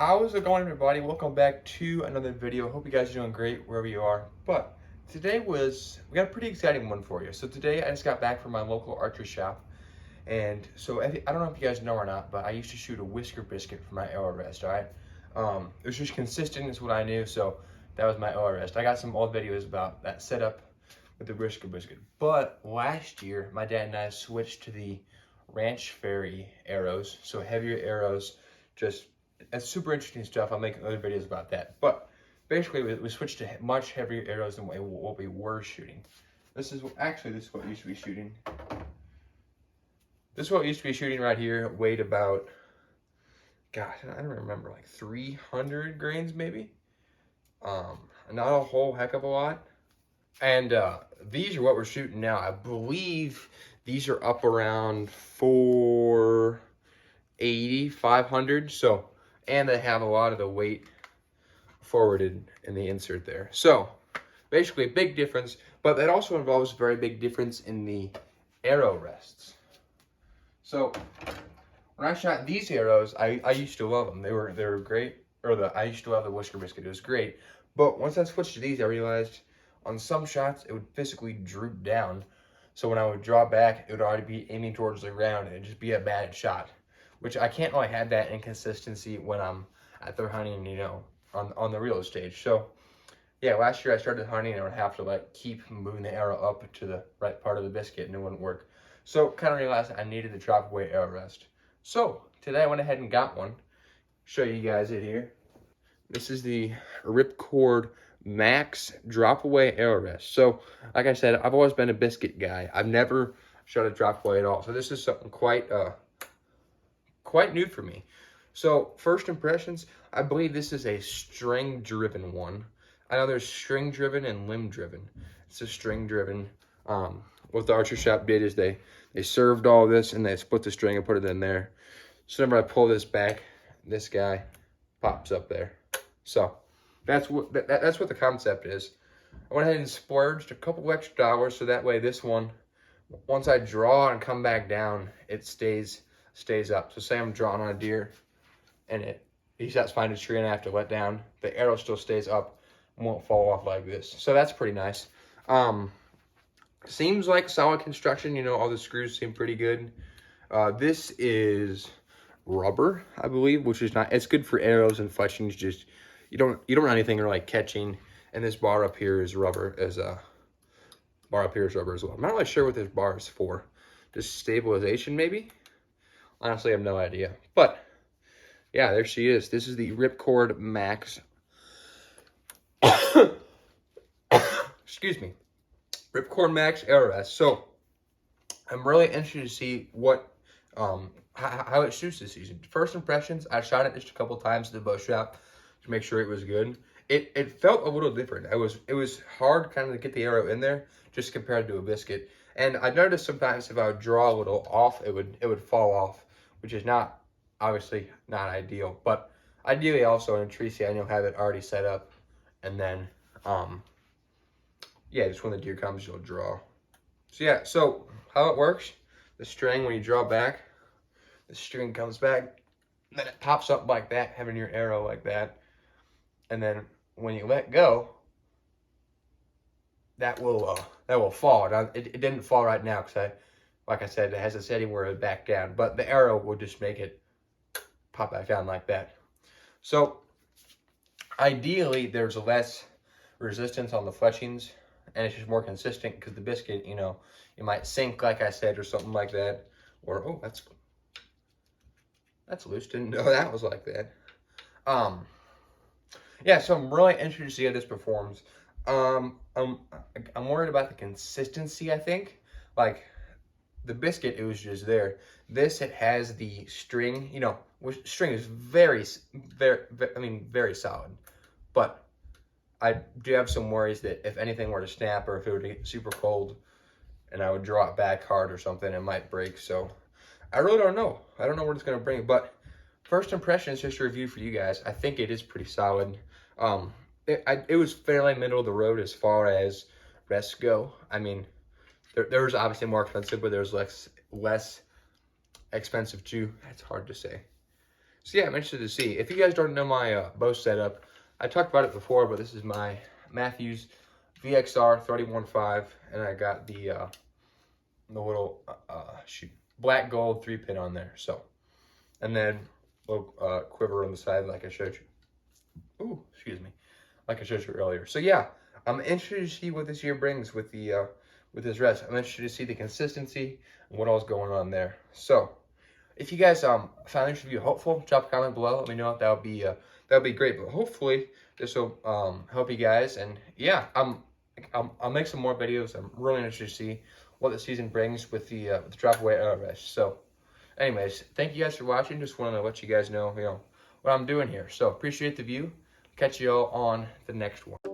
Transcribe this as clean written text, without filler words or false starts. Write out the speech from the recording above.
How's it going, everybody? Welcome back to another video. Hope you guys are doing great wherever you are. But we got a pretty exciting one for you. So today I just got back from my local archery shop. And so I don't know if you guys know or not, but I used to shoot a whisker biscuit for my arrow rest, all right? It was just consistent is what I knew, so that was my arrow rest. I got some old videos about that setup with the whisker biscuit. But last year, my dad and I switched to the Ranch Fairy arrows, so heavier arrows, that's super interesting stuff. I'll make other videos about that. But basically, we switched to much heavier arrows than what we were shooting. This is what we used to be shooting. This is what we used to be shooting right here. Weighed about, gosh, I don't remember, like 300 grains maybe. Not a whole heck of a lot. And these are what we're shooting now. I believe these are up around 480, 500. So. And they have a lot of the weight forwarded in the insert there. So basically a big difference, but that also involves a very big difference in the arrow rests. So when I shot these arrows, I used to love them. They were great. I used to love the whisker biscuit. It was great. But once I switched to these, I realized on some shots it would physically droop down. So when I would draw back, it would already be aiming towards the ground and it'd just be a bad shot. Which I can't really have that inconsistency when I'm out there hunting, on the real stage. So, yeah, last year I started hunting and I would have to keep moving the arrow up to the right part of the biscuit and it wouldn't work. So, kind of realized I needed the drop away arrow rest. So, today I went ahead and got one. Show you guys it here. This is the Ripcord Max drop away arrow rest. So, like I said, I've always been a biscuit guy. I've never shot a drop away at all. So, this is something quite new for me. So first impressions, I believe this is a string driven one. I know there's string driven and limb driven. It's a string driven. What the archer shop did is they served all this and they split the string and put it in there. So whenever I pull this back, this guy pops up there. So that's what the concept is. I went ahead and splurged a couple extra dollars so that way this one, once I draw and come back down, it stays up. So say I'm drawing on a deer and he starts finding a tree and I have to let down, the arrow still stays up and won't fall off like this. So that's pretty nice. Seems like solid construction, all the screws seem pretty good. This is rubber, I believe, which is not, it's good for arrows and fletchings. Just you don't want anything really catching. And this bar up here is rubber as well. I'm not really sure what this bar is for. Just stabilization maybe? Honestly, I have no idea. But, yeah, there she is. This is the Ripcord Max. Excuse me. Ripcord Max arrow rest. So, I'm really interested to see how it shoots this season. First impressions, I shot it just a couple times at the bow shop to make sure it was good. It felt a little different. It was hard kind of to get the arrow in there just compared to a biscuit. And I noticed sometimes if I would draw a little off, it would fall off, which is obviously not ideal. But ideally also in a tree stand, you'll have it already set up. And then, yeah, just when the deer comes, you'll draw. So yeah, so how it works, the string, when you draw back, the string comes back, then it pops up like that, having your arrow like that. And then when you let go, that will fall. Now, it didn't fall right now because like I said, it has a setting where it back down, but the arrow will just make it pop back down like that. So ideally, there's less resistance on the fletchings, and it's just more consistent because the biscuit, you might sink, like I said, or something like that. Or, oh, that's loose. Didn't know that was like that. Yeah, so I'm really interested to see how this performs. I'm worried about the consistency, I think. Like, the biscuit, it was just there. This, it has the string, which string is very solid. But I do have some worries that if anything were to snap or if it were to get super cold and I would draw it back hard or something, it might break. So I really don't know. I don't know what it's going to bring. But first impression is just a review for you guys. I think it is pretty solid. It was fairly middle of the road as far as rests go. I mean, there was obviously more expensive, but there was less expensive too. That's hard to say. So yeah, I'm interested to see. If you guys don't know my bow setup, I talked about it before, but this is my Matthews VXR 31.5, and I got the little black gold 3-pin on there. So, and then little quiver on the side, like I showed you. Ooh, excuse me, like I showed you earlier. So yeah, I'm interested to see what this year brings with the with this rest. I'm interested to see the consistency and what all's going on there. So, if you guys found this review helpful, drop a comment below. Let me know if that would be great. But hopefully this will help you guys. And yeah, I'll make some more videos. I'm really interested to see what the season brings with the drop away rest. So, anyways, thank you guys for watching. Just wanted to let you guys know, what I'm doing here. So appreciate the view. Catch you all on the next one.